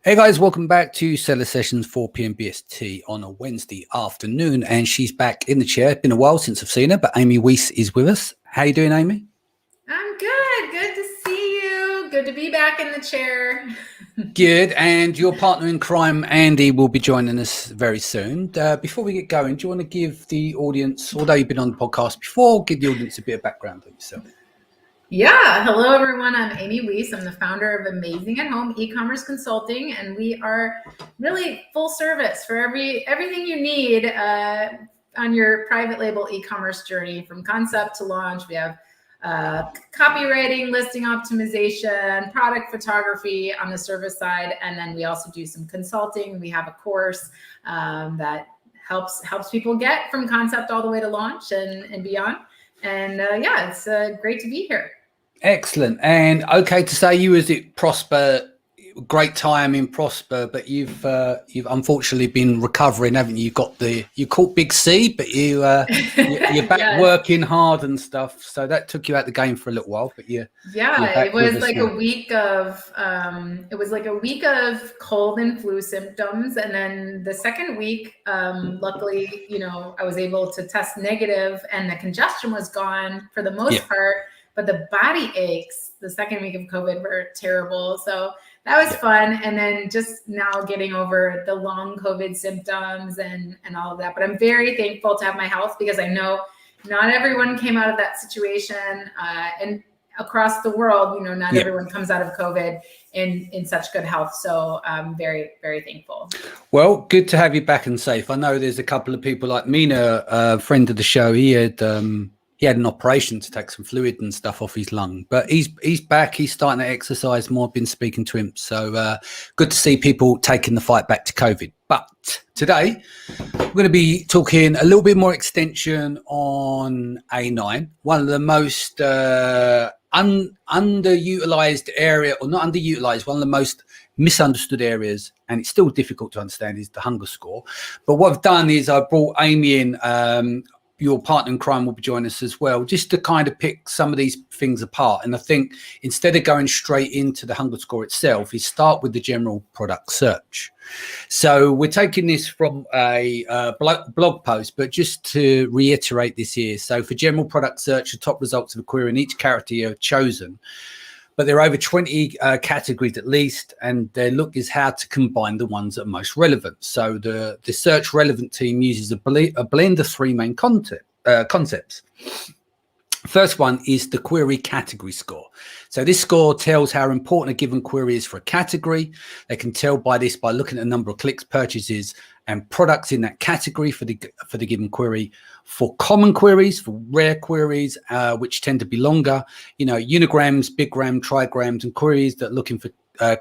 Hey guys, welcome back to Seller Sessions 4 p.m. BST on a Wednesday afternoon, and she's back in the chair. It's been a while since I've seen her, but Amy 𝗿𝗏 is with us. How you doing, Amy? I'm good. Good to see you. Good to be back in the chair. Good. And your partner in crime, Andy, will be joining us very soon. Before we get going, do you want to give the audience, although you've been on the podcast before, give the audience a bit of background on yourself? Yeah. Hello, everyone. I'm Amy 𝗿𝗏. I'm the founder of Amazing at Home e-commerce consulting, and we are really full service for everything you need on your private label e-commerce journey, from concept to launch. We have copywriting, listing optimization, product photography on the service side, and then we also do some consulting. We have a course that helps people get from concept all the way to launch and beyond. And yeah, it's great to be here. Excellent. And okay to say you was at Prosper, great time in Prosper, but you've unfortunately been recovering, haven't you? You caught Big C, but you're back Yes. working hard and stuff. So that took you out the game for a little while, but you're it was like now. a week of cold and flu symptoms, and then the second week, luckily, I was able to test negative, and the congestion was gone for the most part. But the body aches the second week of COVID were terrible. So that was fun. And then just now getting over the long COVID symptoms and all of that. But I'm very thankful to have my health, because I know not everyone came out of that situation. And across the world, not everyone comes out of COVID in such good health. So I'm very, very thankful. Well, good to have you back and safe. I know there's a couple of people like Mina, a friend of the show. He had an operation to take some fluid and stuff off his lung, but he's back. He's starting to exercise more. I've been speaking to him. So good to see people taking the fight back to COVID. But today we're going to be talking a little bit more extension on A9, one of the most underutilized area, or not underutilized, one of the most misunderstood areas, and it's still difficult to understand, is the hunger score. But what I've done is I brought Amy in. Your partner in crime will be joining us as well, just to kind of pick some of these things apart. And I think instead of going straight into the hunger score itself, is start with the general product search. So we're taking this from a blog post, but just to reiterate this here. So for general product search, the top results of a query in each category are chosen. But there are over 20 categories at least, and their look is how to combine the ones that are most relevant. So the Search Relevant team uses a blend of three main concepts. First one is the query category score. So this score tells how important a given query is for a category. They can tell by this by looking at the number of clicks, purchases, and products in that category for the given query. For common queries, for rare queries, which tend to be longer, unigrams, biggram, trigrams, and queries that are looking for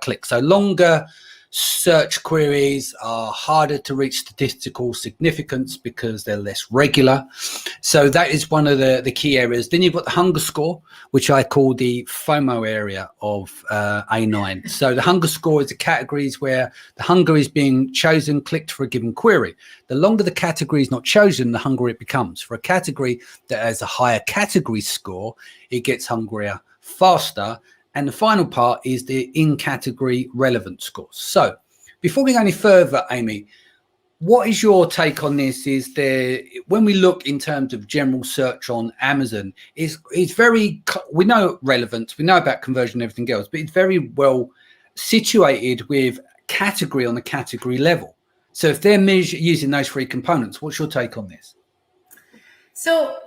clicks. So longer search queries are harder to reach statistical significance because they're less regular. So that is one of the key areas. Then you've got the hunger score, which I call the FOMO area of A9. So the hunger score is the categories where the hunger is being chosen, clicked for a given query. The longer the category is not chosen, the hungrier it becomes. For a category that has a higher category score, it gets hungrier faster. And the final part is the in-category relevant scores. So before we go any further, Amy, what is your take on this? When we look in terms of general search on Amazon, we know relevance, we know about conversion and everything else, but it's very well situated with category on the category level. So if they're using those three components, what's your take on this? So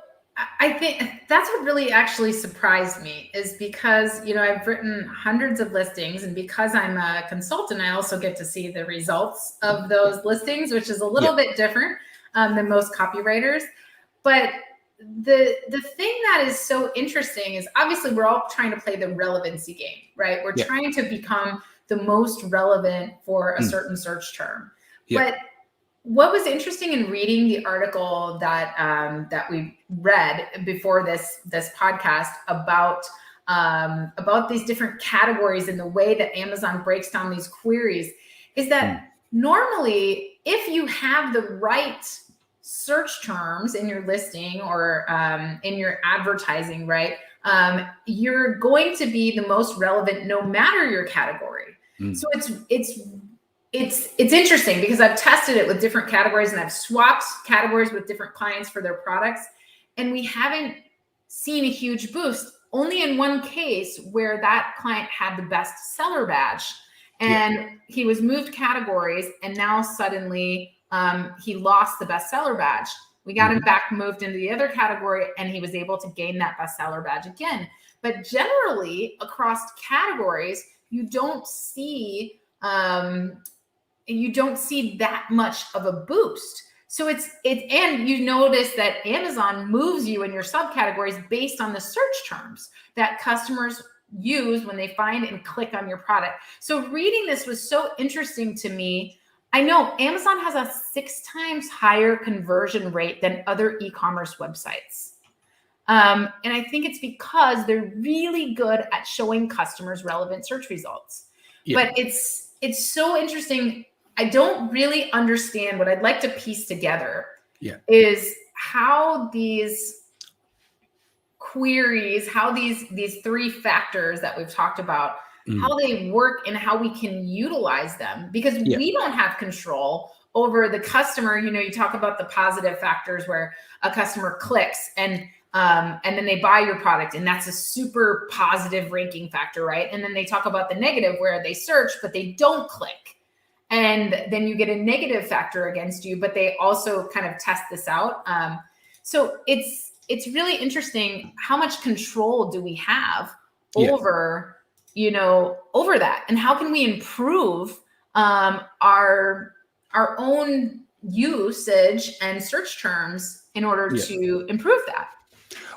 I think that's what really actually surprised me, is because, I've written hundreds of listings, and because I'm a consultant, I also get to see the results of those listings, which is a little bit different than most copywriters. But the thing that is so interesting is, obviously we're all trying to play the relevancy game, right? We're trying to become the most relevant for a certain search term. But what was interesting in reading the article that we read before this podcast about these different categories and the way that Amazon breaks down these queries is that normally, if you have the right search terms in your listing or in your advertising, right, you're going to be the most relevant no matter your category. So it's it's interesting because I've tested it with different categories and I've swapped categories with different clients for their products. And we haven't seen a huge boost, only in one case where that client had the best seller badge and he was moved categories. And now suddenly he lost the bestseller badge. We got him back moved into the other category and he was able to gain that bestseller badge again. But generally across categories, you don't see that much of a boost. So and you notice that Amazon moves you in your subcategories based on the search terms that customers use when they find and click on your product. So reading this was so interesting to me. I know Amazon has a 6 times higher conversion rate than other e-commerce websites. And I think it's because they're really good at showing customers relevant search results. But it's so interesting. I don't really understand. What I'd like to piece together is how these queries, how these 3 factors that we've talked about, how they work and how we can utilize them, because we don't have control over the customer. You know, you talk about the positive factors where a customer clicks and then they buy your product, and that's a super positive ranking factor, right? And then they talk about the negative where they search, but they don't click. And then you get a negative factor against you, but they also kind of test this out. So it's really interesting. How much control do we have over, over that? And how can we improve our own usage and search terms in order to improve that?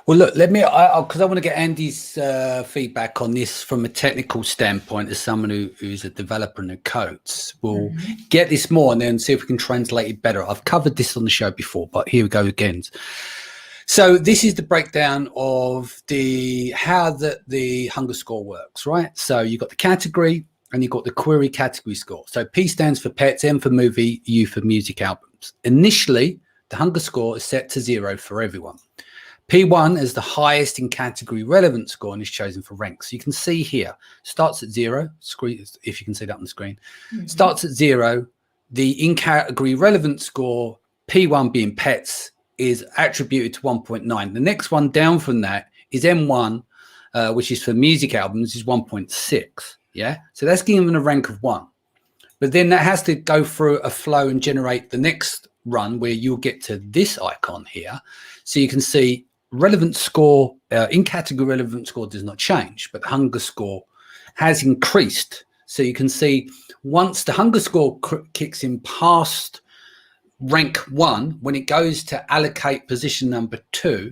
Well, look, because I want to get Andy's feedback on this from a technical standpoint as someone who's a developer and who codes. We'll get this more and then see if we can translate it better. I've covered this on the show before, but here we go again. So this is the breakdown of how the hunger score works, right? So you've got the category and you've got the query category score. So P stands for pets, M for movie, U for music albums. Initially, the hunger score is set to 0 for everyone. P1 is the highest in category relevant score and is chosen for rank. So you can see here, starts at 0, if you can see that on the screen, starts at 0. The in category relevant score, P1 being pets, is attributed to 1.9. The next one down from that is M1, which is for music albums, is 1.6. Yeah, so that's giving them a rank of 1. But then that has to go through a flow and generate the next run where you'll get to this icon here. So you can see relevant score, in category relevant score does not change, but the hunger score has increased. So you can see once the hunger score kicks in past rank 1, when it goes to allocate position number 2,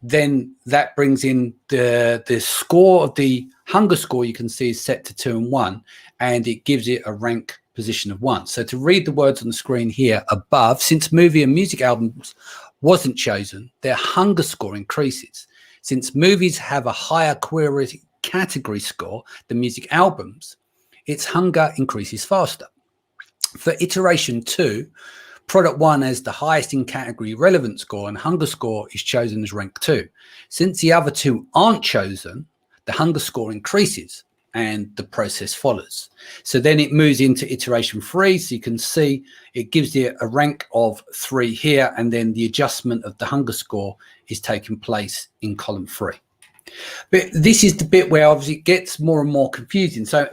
then that brings in the score of the hunger score. You can see is set to 2 and 1, and it gives it a rank position of 1. So to read the words on the screen here above, since movie and music albums wasn't chosen, their hunger score increases. Since movies have a higher query category score than music albums, its hunger increases faster. For iteration 2, product 1 has the highest in category relevant score and hunger score is chosen as rank 2. Since the other 2 aren't chosen, the hunger score increases and the process follows. So then it moves into iteration 3. So you can see it gives you a rank of 3 here, and then the adjustment of the hunger score is taking place in column 3. But this is the bit where obviously it gets more and more confusing. So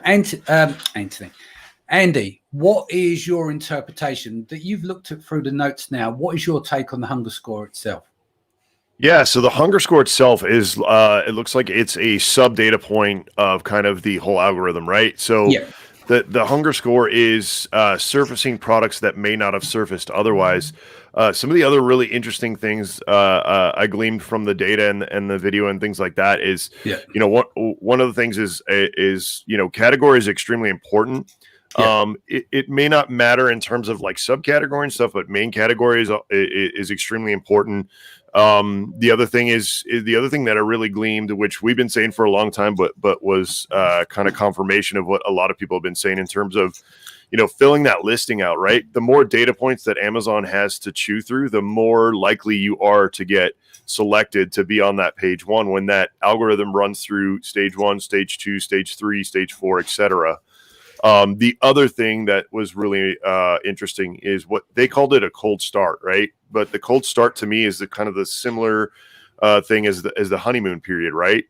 Andy, what is your interpretation that you've looked at through the notes now? What is your take on the hunger score itself? Yeah, so the hunger score itself is, it looks like it's a sub data point of kind of the whole algorithm, right? So the hunger score is surfacing products that may not have surfaced otherwise. Some of the other really interesting things I gleaned from the data and the video and things like that is, one of the things is category is extremely important. It may not matter in terms of like subcategory and stuff, but main category is extremely important. The other thing that I really gleaned, which we've been saying for a long time, but was kind of confirmation of what a lot of people have been saying in terms of, filling that listing out, right? The more data points that Amazon has to chew through, the more likely you are to get selected to be on that page 1 when that algorithm runs through stage 1, stage 2, stage 3, stage 4, etc. The other thing that was really interesting is what they called it a cold start, right? But the cold start to me is the kind of the similar thing as the honeymoon period, right?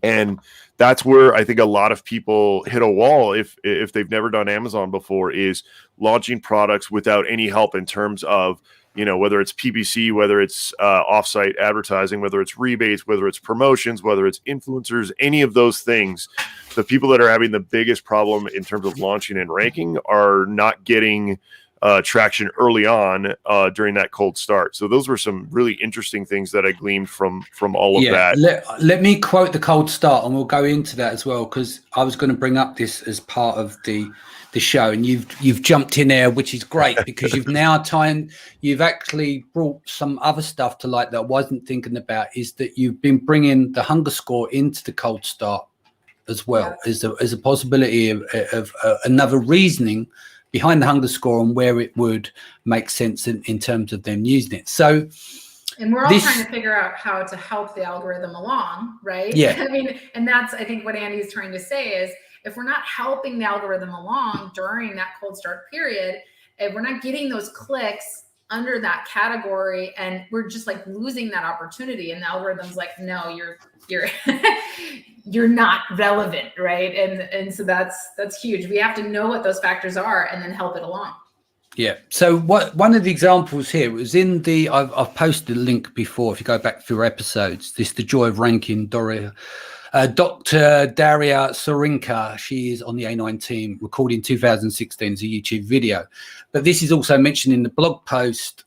And that's where I think a lot of people hit a wall if they've never done Amazon before, is launching products without any help in terms of, you know, whether it's PPC, whether it's offsite advertising, whether it's rebates, whether it's promotions, whether it's influencers, any of those things. The people that are having the biggest problem in terms of launching and ranking are not getting traction early on during that cold start. So those were some really interesting things that I gleaned from all of that. Let me quote the cold start, and we'll go into that as well, because I was going to bring up this as part of the show, and you've jumped in there, which is great, because you've actually brought some other stuff to light that I wasn't thinking about, is that you've been bringing the hunger score into the cold start as well, as a possibility of another reasoning behind the hunger score and where it would make sense in terms of them using it. So, and we're all trying to figure out how to help the algorithm along, right? Yeah. I mean, and that's, I think, what Andy is trying to say is, if we're not helping the algorithm along during that cold start period, if we're not getting those clicks under that category, and we're just like losing that opportunity, and the algorithm's like, no, you're you're not relevant, right? And so that's huge. We have to know what those factors are and then help it along. Yeah. So one of the examples here was in the, I've posted a link before, if you go back through episodes, The Joy of Ranking, Dr. Daria Sorinka, she is on the A9 team, recorded in 2016 as a YouTube video. But this is also mentioned in the blog post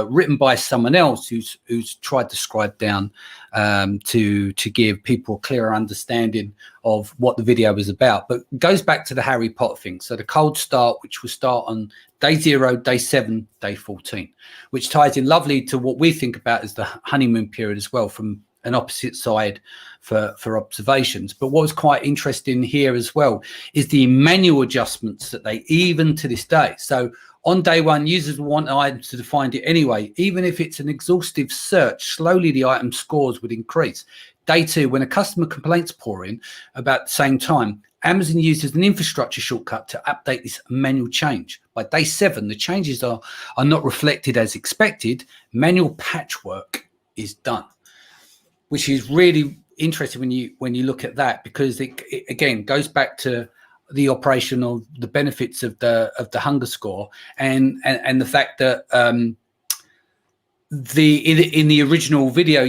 written by someone else who's tried to scribe down to give people a clearer understanding of what the video was about. But it goes back to the Harry Potter thing. So the cold start, which will start on day 0, day 7, day 14, which ties in lovely to what we think about as the honeymoon period as well, from an opposite side for observations. But what was quite interesting here as well is the manual adjustments that they, even to this day. So on day 1, users will want items to find it anyway. Even if it's an exhaustive search, slowly the item scores would increase. Day 2, when a customer complaints pour in about the same time, Amazon uses an infrastructure shortcut to update this manual change. By day 7, the changes are not reflected as expected. Manual patchwork is done, which is really interesting when you look at that, because it again goes back to the operation of the benefits of the hunger score and the fact that in the original video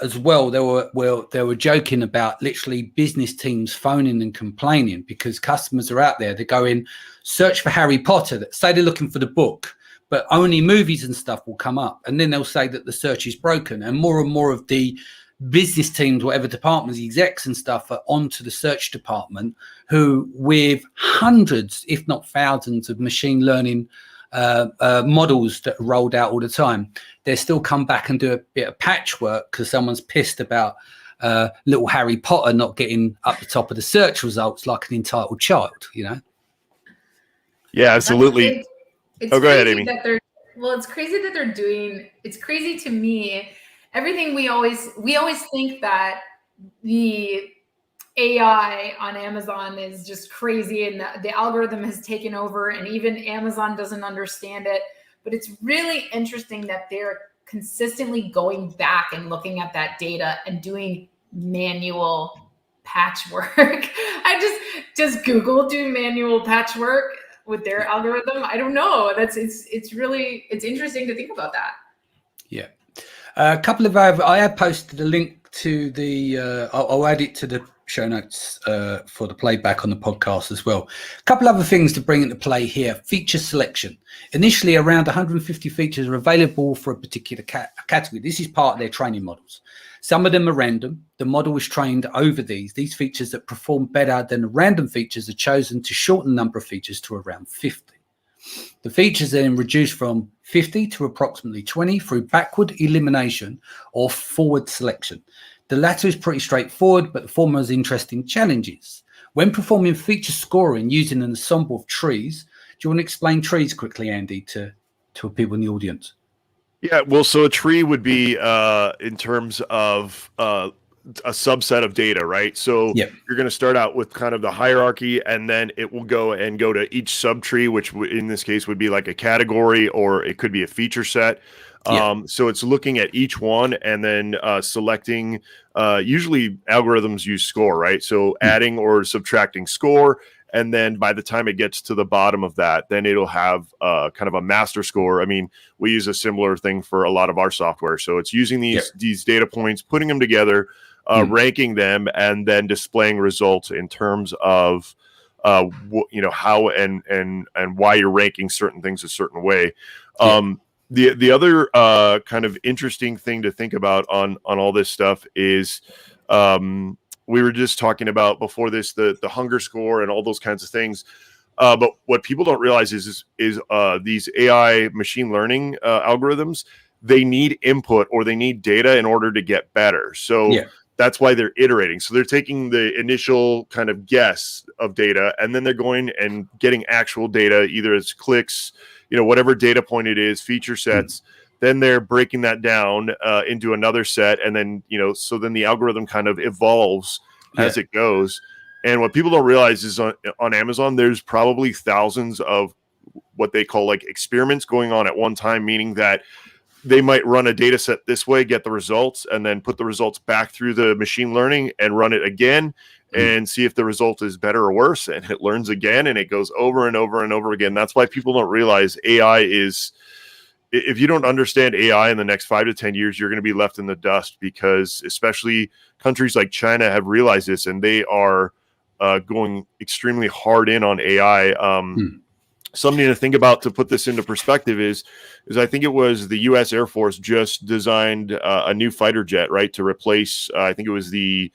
as well, they were joking about literally business teams phoning and complaining because customers are out there, they're going search for Harry Potter, say they're looking for the book, but only movies and stuff will come up, and then they'll say that the search is broken, and more of the business teams, whatever departments, execs and stuff, are onto the search department, who with hundreds, if not thousands, of machine learning models that are rolled out all the time, they still come back and do a bit of patchwork because someone's pissed about little Harry Potter not getting up the top of the search results like an entitled child, you know? Yeah, absolutely. It's go ahead, Amy. It's crazy that they're doing, it's crazy to me. Everything we always think that the AI on Amazon is just crazy and the algorithm has taken over and even Amazon doesn't understand it. But it's really interesting that they're consistently going back and looking at that data and doing manual patchwork. I just Google do manual patchwork with their algorithm. I don't know. It's really interesting to think about that. Yeah. A couple of I have posted a link to the I'll add it to the show notes for the playback on the podcast as well. A couple other things to bring into play here. Feature selection. Initially, around 150 features are available for a particular category. This is part of their training models. Some of them are random. The model is trained over these features that perform better than the random features are chosen to shorten the number of features to around 50. The features are then reduced from 50 to approximately 20 through backward elimination or forward selection. The latter is pretty straightforward, but the former has interesting challenges. When performing feature scoring using an ensemble of trees, do you want to explain trees quickly, Andy, to people in the audience? Yeah, well, so a tree would be in terms of a subset of data, right? So you're going to start out with kind of the hierarchy, and then it will go to each subtree, which in this case would be like a category, or it could be a feature set. So it's looking at each one and then selecting, usually algorithms use score, right? So adding or subtracting score. And then by the time it gets to the bottom of that, then it'll have kind of a master score. I mean, we use a similar thing for a lot of our software. So it's using these data points, putting them together, ranking them, and then displaying results in terms of how and why you're ranking certain things a certain way. The other kind of interesting thing to think about on all this stuff is we were just talking about before this, the hunger score and all those kinds of things. But what people don't realize is these AI machine learning algorithms, they need input or they need data in order to get better. So that's why they're iterating. So they're taking the initial kind of guess of data, and then they're going and getting actual data, either as clicks, whatever data point it is, feature sets. Then they're breaking that down into another set. And then, so then the algorithm kind of evolves as it goes. And what people don't realize is on Amazon, there's probably thousands of what they call like experiments going on at one time, meaning that they might run a data set this way, get the results, and then put the results back through the machine learning and run it again and see if the result is better or worse. And it learns again, and it goes over and over and over again. That's why people don't realize AI is, if you don't understand AI in the next 5 to 10 years, you're going to be left in the dust, because especially countries like China have realized this, and they are going extremely hard in on AI. Something to think about to put this into perspective is I think it was the U.S. Air Force just designed a new fighter jet, right, to replace, I think it was the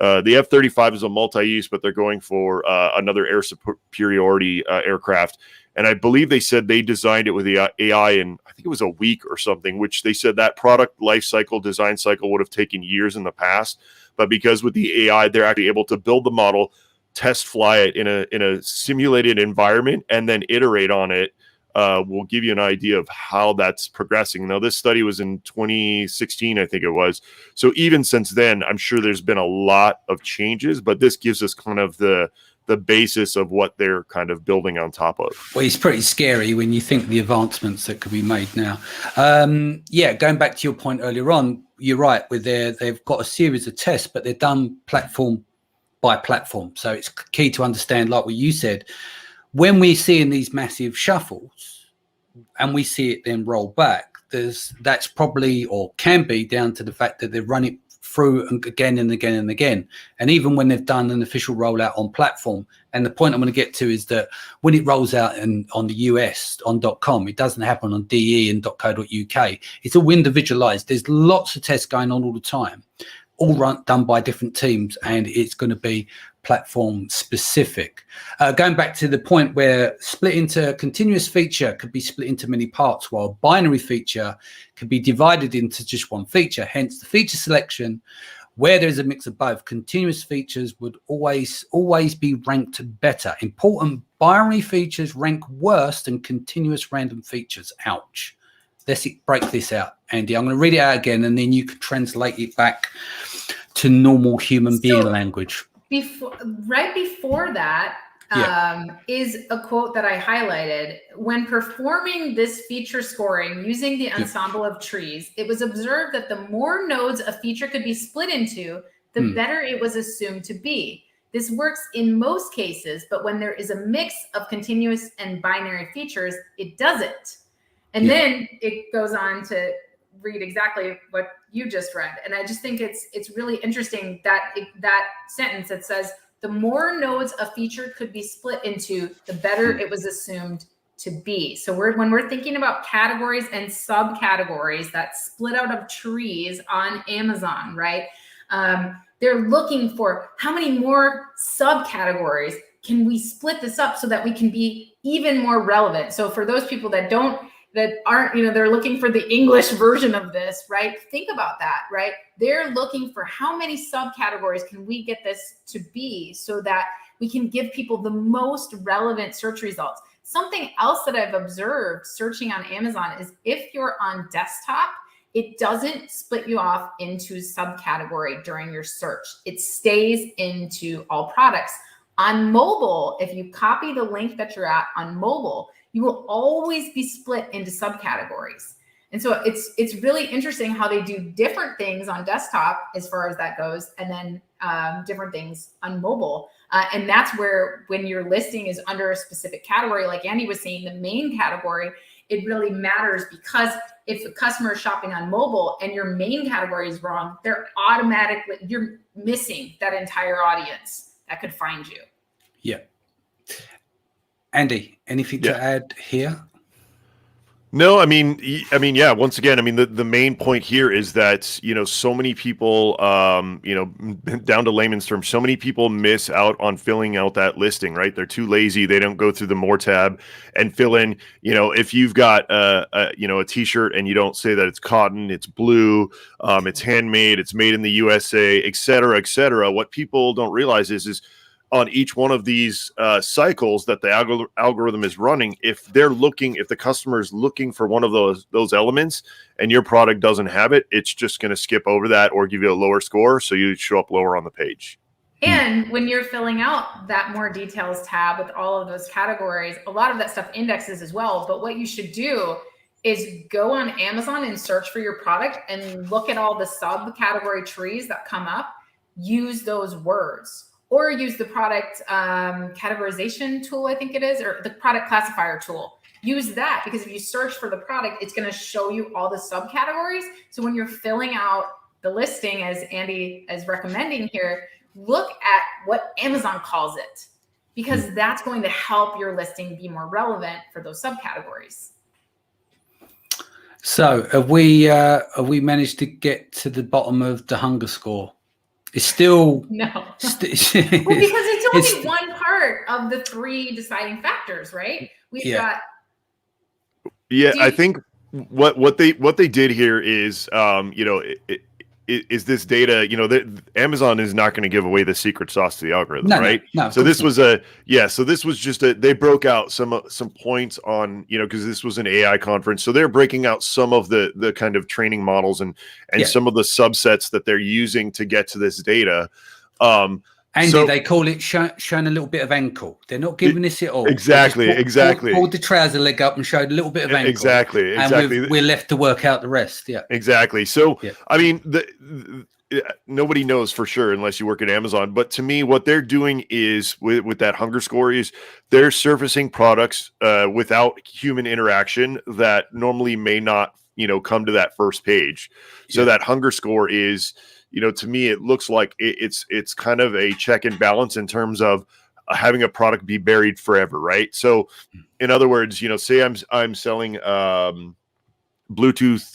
F-35 is a multi-use, but they're going for another air superiority aircraft. And I believe they said they designed it with the AI in, I think it was a week or something, which they said that product life cycle, design cycle would have taken years in the past. But because with the AI, they're actually able to build the model, test fly it in a simulated environment, and then iterate on it. Will give you an idea of how that's progressing. Now, this study was in 2016, I think it was. So even since then, I'm sure there's been a lot of changes, but this gives us kind of the basis of what they're kind of building on top of. Well, it's pretty scary when you think the advancements that could be made now. Going back to your point earlier on, you're right. They've got a series of tests, but they're done platform by platform. So it's key to understand, like what you said, when we're seeing these massive shuffles and we see it then roll back, that's probably, or can be, down to the fact that they run it through and again and again and again. And even when they've done an official rollout on platform, and the point I'm going to get to is that when it rolls out on the US on .com, it doesn't happen on DE and .co.uk. It's all individualized. There's lots of tests going on all the time, all done by different teams, and it's going to be platform specific. Going back to the point where split into continuous feature could be split into many parts, while binary feature could be divided into just one feature. Hence the feature selection, where there's a mix of both. Continuous features would always be ranked better. Important binary features rank worse than continuous random features. Ouch. Let's break this out, Andy. I'm going to read it out again, and then you can translate it back to normal human being language. Right before that is a quote that I highlighted. When performing this feature scoring using the ensemble of trees, it was observed that the more nodes a feature could be split into, the better it was assumed to be. This works in most cases, but when there is a mix of continuous and binary features, it doesn't. And then it goes on to read exactly what you just read. And I just think it's really interesting that that sentence that says, the more nodes a feature could be split into, the better it was assumed to be. So when we're thinking about categories and subcategories that split out of trees on Amazon, right? They're looking for how many more subcategories can we split this up so that we can be even more relevant. So for those people that aren't, they're looking for the English version of this, right? Think about that, right? They're looking for how many subcategories can we get this to be so that we can give people the most relevant search results. Something else that I've observed searching on Amazon is if you're on desktop it doesn't split you off into subcategory during your search. It stays into all products. On mobile, if you copy the link that you're at on mobile, you will always be split into subcategories. And so it's really interesting how they do different things on desktop as far as that goes, and then different things on mobile. And that's where, when your listing is under a specific category, like Andy was saying, the main category, it really matters, because if a customer is shopping on mobile and your main category is wrong, you're missing that entire audience that could find you. Yeah. Andy, anything to add here? No, I mean, yeah, once again, I mean, the main point here is that, you know, so many people, you know, down to layman's terms, so many people miss out on filling out that listing, right? They're too lazy. They don't go through the more tab and fill in, you know, if you've got, you know, a t-shirt and you don't say that it's cotton, it's blue, it's handmade, it's made in the USA, et cetera, what people don't realize is on each one of these cycles that the algorithm is running, if the customer is looking for one of those elements and your product doesn't have it, it's just going to skip over that or give you a lower score, so you show up lower on the page. And when you're filling out that more details tab with all of those categories, a lot of that stuff indexes as well. But what you should do is go on Amazon and search for your product and look at all the subcategory trees that come up. Use those words. Or use the product categorization tool, I think it is, or the product classifier tool. Use that, because if you search for the product, it's going to show you all the subcategories. So when you're filling out the listing, as Andy is recommending here, look at what Amazon calls it, because that's going to help your listing be more relevant for those subcategories. So have we managed to get to the bottom of the hunger score? It's still no. Well, because it's only one part of the 3 deciding factors, right? We've got. Yeah, I think what they did here is, you know, is this data, you know, Amazon is not going to give away the secret sauce to the algorithm, right? No, so this was so this was just they broke out some points on, you know, because this was an AI conference, so they're breaking out some of the kind of training models and some of the subsets that they're using to get to this data. Andy, they call it showing a little bit of ankle. They're not giving us it all. Exactly. Pulled the trouser leg up and showed a little bit of ankle. Exactly. And we're left to work out the rest. Yeah. Exactly. So, I mean, nobody knows for sure unless you work at Amazon. But to me, what they're doing is with that hunger score is they're surfacing products without human interaction that normally may not, you know, come to that first page. So that hunger score is, you know, to me, it looks like it's kind of a check and balance in terms of having a product be buried forever, right? So, in other words, you know, say I'm selling Bluetooth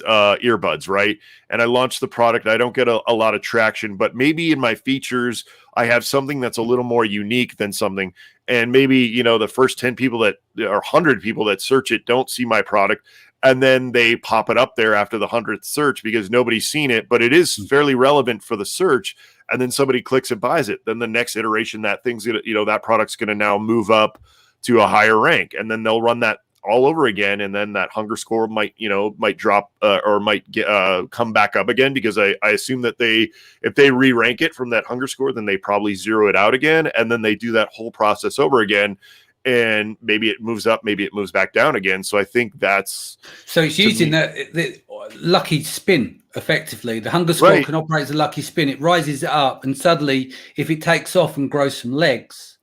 earbuds, right? And I launch the product, I don't get a lot of traction, but maybe in my features, I have something that's a little more unique than something. And maybe, you know, the first 10 people or 100 people that search it don't see my product. And then they pop it up there after the 100th search because nobody's seen it, but it is fairly relevant for the search. And then somebody clicks and buys it. Then the next iteration, that thing's gonna, you know, that product's going to now move up to a higher rank, and then they'll run that all over again. And then that hunger score might drop or might get, come back up again, because I assume that if they re-rank it from that hunger score, then they probably zero it out again, and then they do that whole process over again. And maybe it moves up, maybe it moves back down again. So I think that's... So it's using the lucky spin, effectively. The hunger score can operate as a lucky spin. It rises it up, and suddenly, if it takes off and grows some legs,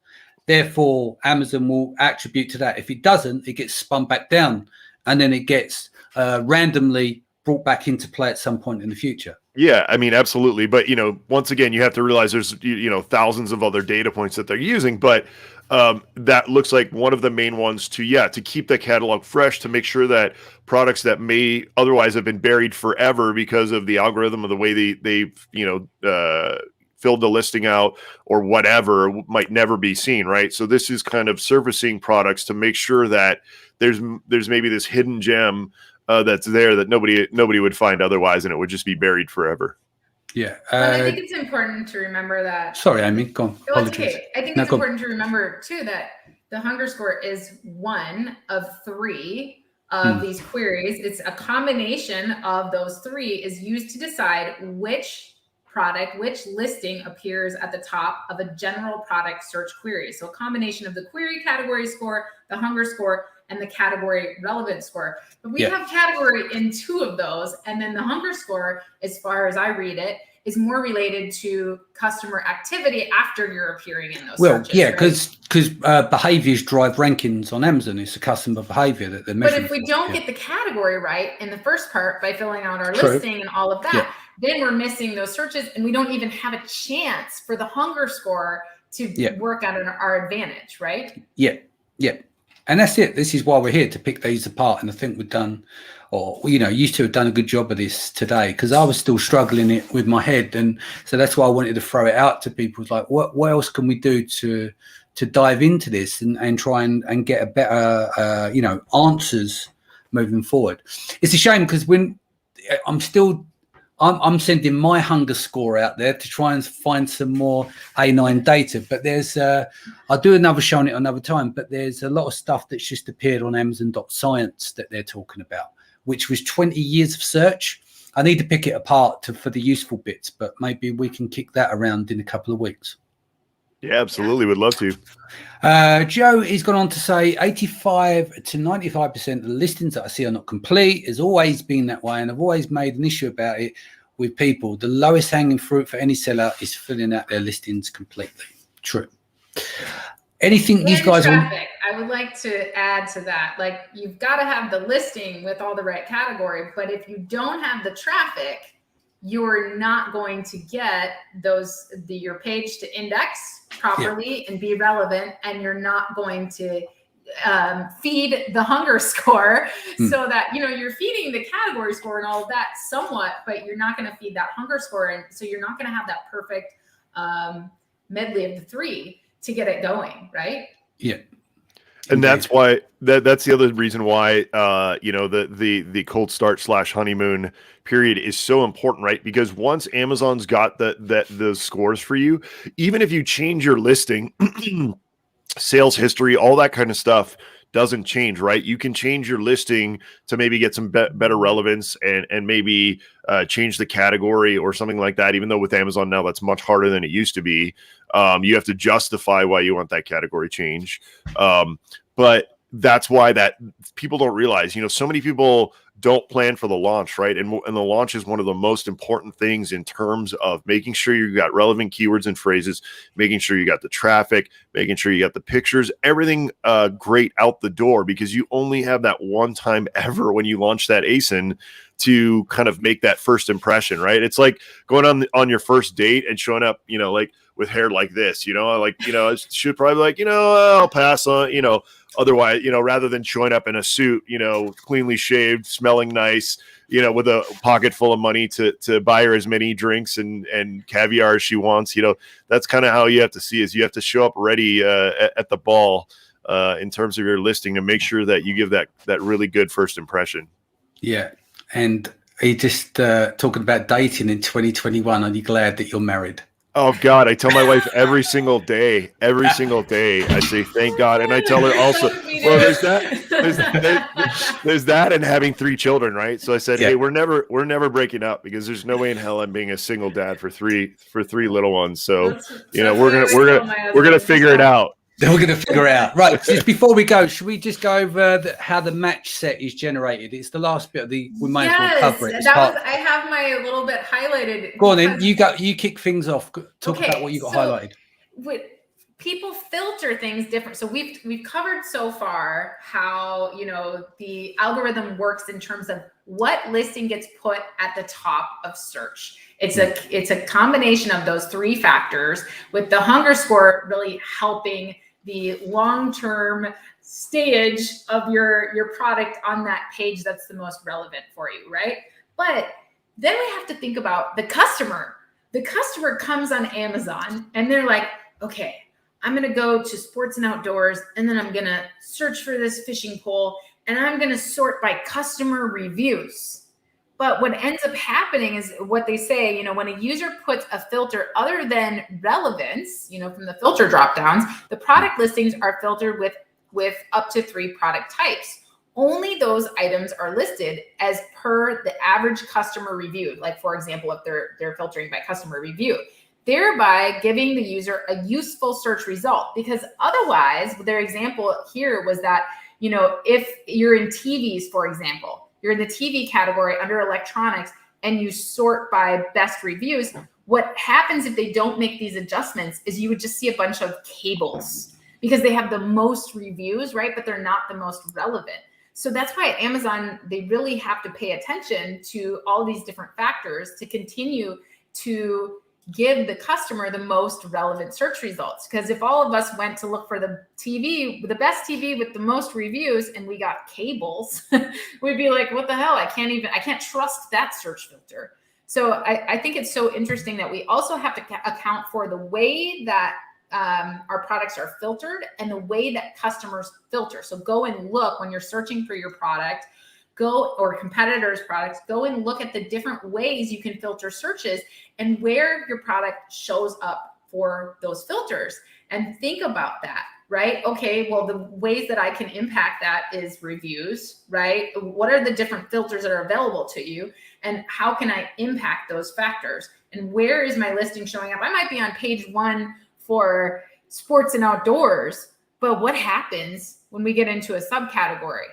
therefore Amazon will attribute to that. If it doesn't, it gets spun back down, and then it gets randomly brought back into play at some point in the future. Yeah, I mean, absolutely. But, you know, once again, you have to realize there's, you know, thousands of other data points that they're using, but that looks like one of the main ones to keep the catalog fresh, to make sure that products that may otherwise have been buried forever because of the algorithm, of the way they've, you know, filled the listing out or whatever, might never be seen, right? So this is kind of surfacing products to make sure that there's maybe this hidden gem that's there that nobody would find otherwise, and it would just be buried forever. Yeah. But I think it's important to remember that. Sorry, Amy, go on. Oh, it's okay. I think it's important to remember too that the hunger score is one of 3 of these queries. It's a combination of those three is used to decide which product, which listing appears at the top of a general product search query. So a combination of the query category score, the hunger score, and the category relevance score. But we have category in two of those. And then the hunger score, as far as I read it, is more related to customer activity after you're appearing in those searches. Yeah, because behaviors drive rankings on Amazon. It's a customer behavior that they're measuring. But if we don't get the category right in the first part by filling out our listing and all of that, then we're missing those searches, and we don't even have a chance for the hunger score to work out in our advantage, right? Yeah. And that's it. This is why we're here, to pick these apart. And I think we've done, or used to have done a good job of this today, because I was still struggling it with my head. And so that's why I wanted to throw it out to people. It's like, what else can we do to dive into this and try and get a better, answers moving forward. It's a shame, because when I'm sending my hunger score out there to try and find some more A9 data, but there's I'll do another show on it another time, but there's a lot of stuff that's just appeared on Amazon.science that they're talking about, which was 20 years of search. I need to pick it apart for the useful bits, but maybe we can kick that around in a couple of weeks. Yeah, absolutely. Would love to. Joe is gone on to say 85 to 95% of the listings that I see are not complete. Has always been that way, and I've always made an issue about it with people. The lowest hanging fruit for any seller is filling out their listings completely. True. Anything these guys want? I would like to add to that. Like, you've got to have the listing with all the right category, but if you don't have the traffic, you're not going to get your page to index properly and be relevant, and you're not going to feed the hunger score so that you're feeding the category score and all of that somewhat, but you're not going to feed that hunger score, and so you're not going to have that perfect medley of the three to get it going, right? And that's why that's the other reason why the cold start / honeymoon period is so important, right? Because once Amazon's got those scores for you, even if you change your listing, sales history, all that kind of stuff doesn't change, right? You can change your listing to maybe get some better relevance and maybe change the category or something like that. Even though with Amazon now, that's much harder than it used to be. You have to justify why you want that category change. But that's why that people don't realize, so many people don't plan for the launch, right? And the launch is one of the most important things in terms of making sure you got relevant keywords and phrases, making sure you got the traffic, making sure you got the pictures, everything great out the door, because you only have that one time ever when you launch that ASIN to kind of make that first impression, right? It's like going on your first date and showing up, like with hair like this, I should probably I'll pass on, otherwise, rather than showing up in a suit, cleanly shaved, smelling nice, with a pocket full of money to buy her as many drinks and caviar as she wants, that's kind of how you have to see is you have to show up ready at the ball in terms of your listing to make sure that you give that really good first impression. Yeah. And he just talking about dating in 2021. Are you glad that you're married? Oh God, I tell my wife every single day, I say, thank God. And I tell her also, well, there's that and having 3 children, right? So I said, hey, we're never breaking up, because there's no way in hell I'm being a single dad for three little ones. So, we're going to figure it out. We're going to figure it out. Right. Just before we go, should we just go over how the match set is generated? It's the last bit of we might as well cover it. I have my little bit highlighted. Go on then. You kick things off. Talk about what you got highlighted. People filter things different. So we've covered so far how, the algorithm works in terms of what listing gets put at the top of search. It's a combination of those 3 factors, with the hunger score really helping the long-term stage of your product on that page that's the most relevant for you, right? But then we have to think about the customer. The customer comes on Amazon and they're like, okay, I'm going to go to sports and outdoors, and then I'm going to search for this fishing pole, and I'm going to sort by customer reviews. But what ends up happening is what they say, when a user puts a filter other than relevance, from the filter dropdowns, the product listings are filtered with up to 3 product types. only those items are listed as per the average customer review. Like, for example, if they're filtering by customer review, thereby giving the user a useful search result. Because otherwise, their example here was that, you know, if you're in TVs, for example, you're in the TV category under electronics and you sort by best reviews, what happens if they don't make these adjustments is you would just see a bunch of cables because they have the most reviews, right? But they're not the most relevant. So that's why at Amazon, they really have to pay attention to all these different factors to continue to give the customer the most relevant search results. Because if all of us went to look for the TV, the best TV with the most reviews, and we got cables, we'd be like, what the hell? I can't trust that search filter. So I think it's so interesting that we also have to account for the way that our products are filtered and the way that customers filter. So go and look when you're searching for your product, or competitors' products, go and look at the different ways you can filter searches and where your product shows up for those filters. And think about that, right? Okay, well, the ways that I can impact that is reviews, right? What are the different filters that are available to you? And how can I impact those factors? And where is my listing showing up? I might be on page 1 for sports and outdoors, but what happens when we get into a subcategory?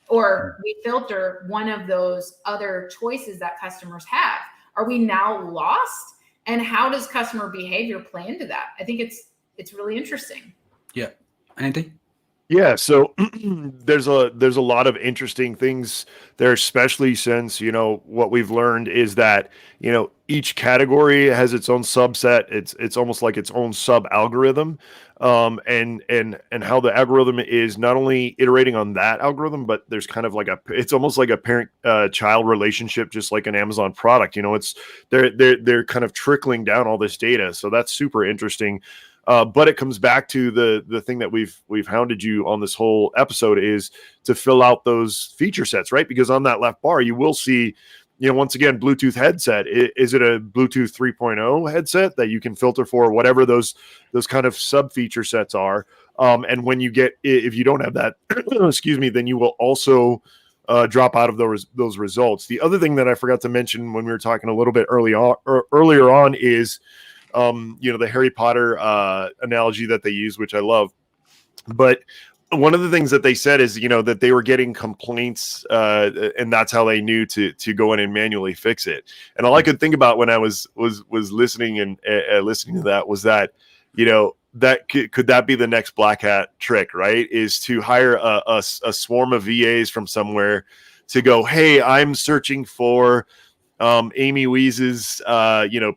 Or we filter one of those other choices that customers have? Are we now lost? And how does customer behavior play into that? I think it's really interesting. Yeah. Andy? Yeah, so there's a lot of interesting things there, especially since, you know, what we've learned is that, you know, each category has its own subset. It's almost like its own sub algorithm, and how the algorithm is not only iterating on that algorithm, but there's kind of like it's almost like a parent child relationship, just like an Amazon product. You know, they're kind of trickling down all this data, so that's super interesting. But it comes back to the thing that we've hounded you on this whole episode is to fill out those feature sets, right? Because on that left bar, you will see, you know, once again, Bluetooth headset. Is it a Bluetooth 3.0 headset that you can filter for, whatever those kind of sub feature sets are? And when you get, if you don't have that, excuse me, then you will also drop out of those results. The other thing that I forgot to mention when we were talking a little bit earlier on is, you know, the Harry Potter analogy that they use, which I love. But one of the things that they said is, you know, that they were getting complaints, and that's how they knew to go in and manually fix it. And all I could think about when I was listening and listening to that was that, you know, that could that be the next black hat trick, right? Is to hire a swarm of VAs from somewhere to go, hey, I'm searching for Amy Weese's, you know,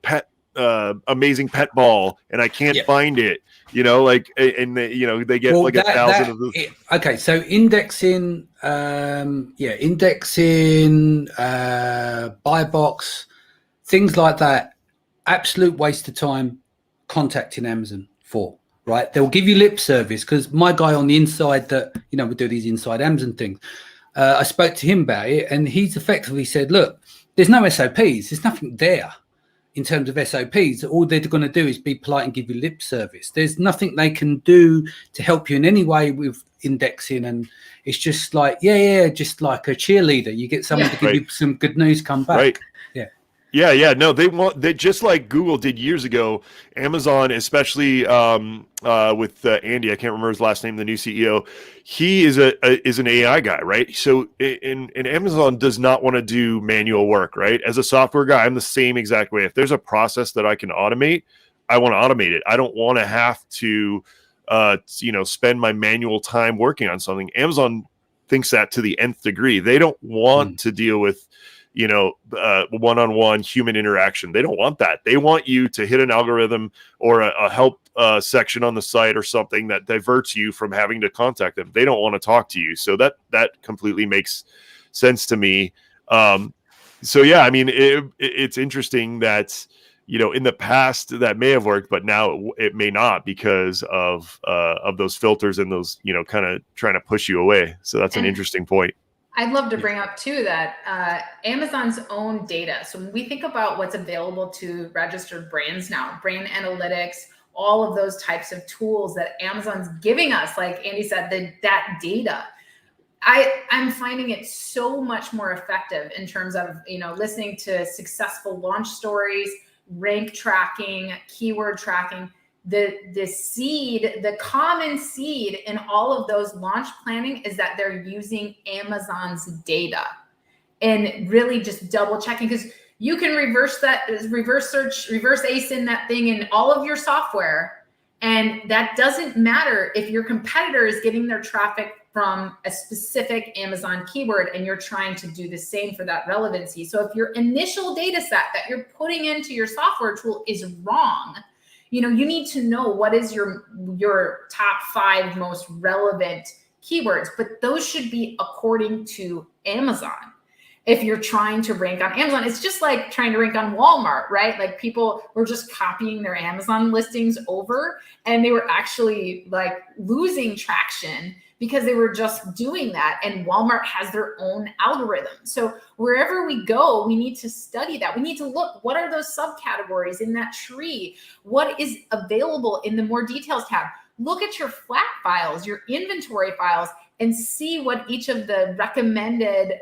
amazing pet ball, and I can't find it, you know, like, and they, you know, they get like 1,000 of those. Okay, so indexing, buy box, things like that, absolute waste of time contacting Amazon for, right? They'll give you lip service, because my guy on the inside that, you know, we do these inside Amazon things, I spoke to him about it, and he's effectively said, look, there's no SOPs, there's nothing there. In terms of SOPs, all they're going to do is be polite and give you lip service. There's nothing they can do to help you in any way with indexing. And it's just like, just like a cheerleader. You get someone to give you some good news, come back. Right. Yeah. No, they just like Google did years ago. Amazon, especially with Andy, I can't remember his last name, the new CEO. He is an AI guy, right? So and Amazon does not want to do manual work, right? As a software guy, I'm the same exact way. If there's a process that I can automate, I want to automate it. I don't want to have to, you know, spend my manual time working on something. Amazon thinks that to the nth degree. They don't want to deal with, you know, one-on-one human interaction. They don't want that. They want you to hit an algorithm or a help section on the site or something that diverts you from having to contact them. They don't want to talk to you. So that completely makes sense to me. So yeah, I mean, it's interesting that, you know, in the past that may have worked, but now it may not because of those filters and those, you know, kind of trying to push you away. So that's an interesting point. I'd love to bring up too that Amazon's own data. So when we think about what's available to registered brands now, brand analytics, all of those types of tools that Amazon's giving us, like Andy said, that data. I'm finding it so much more effective in terms of, you know, listening to successful launch stories, rank tracking, keyword tracking. The common seed in all of those launch planning is that they're using Amazon's data, and really just double checking, because you can reverse search, reverse ASIN that thing in all of your software. And that doesn't matter if your competitor is getting their traffic from a specific Amazon keyword and you're trying to do the same for that relevancy. So if your initial data set that you're putting into your software tool is wrong, you know, you need to know what is your top 5 most relevant keywords, but those should be according to Amazon. If you're trying to rank on Amazon, it's just like trying to rank on Walmart, right? Like people were just copying their Amazon listings over, and they were actually like losing traction because they were just doing that. And Walmart has their own algorithm. So wherever we go, we need to study that. We need to look, what are those subcategories in that tree? What is available in the more details tab? Look at your flat files, your inventory files, and see what each of the recommended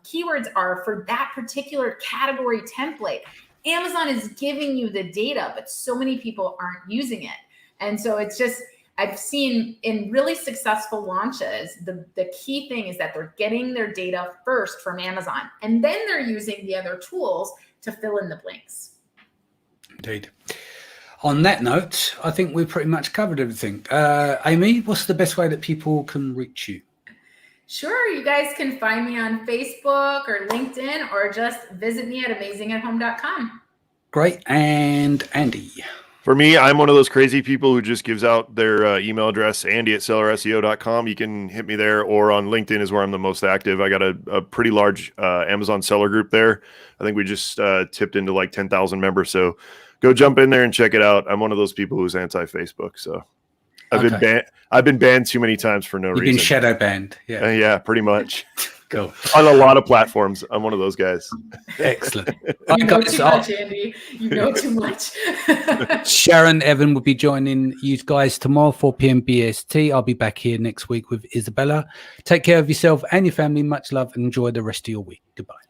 keywords are for that particular category template. Amazon is giving you the data, but so many people aren't using it. And so it's just, I've seen in really successful launches, the key thing is that they're getting their data first from Amazon, and then they're using the other tools to fill in the blanks. Indeed. On that note, I think we've pretty much covered everything. Amy, what's the best way that people can reach you? Sure. You guys can find me on Facebook or LinkedIn, or just visit me at amazingathome.com. Great. And Andy? For me, I'm one of those crazy people who just gives out their email address, andy@sellerseo.com. You can hit me there, or on LinkedIn is where I'm the most active. I got a pretty large Amazon seller group there. I think we just tipped into like 10,000 members. So go jump in there and check it out. I'm one of those people who's anti-Facebook. So I've been banned too many times for no reason. You've been shadow banned. Yeah. Yeah, pretty much. Cool. On a lot of platforms. I'm one of those guys. Excellent. You know too much, Andy. You know too much. Sharon Evan will be joining you guys tomorrow, 4 p.m. BST. I'll be back here next week with Isabella. Take care of yourself and your family. Much love, and enjoy the rest of your week. Goodbye.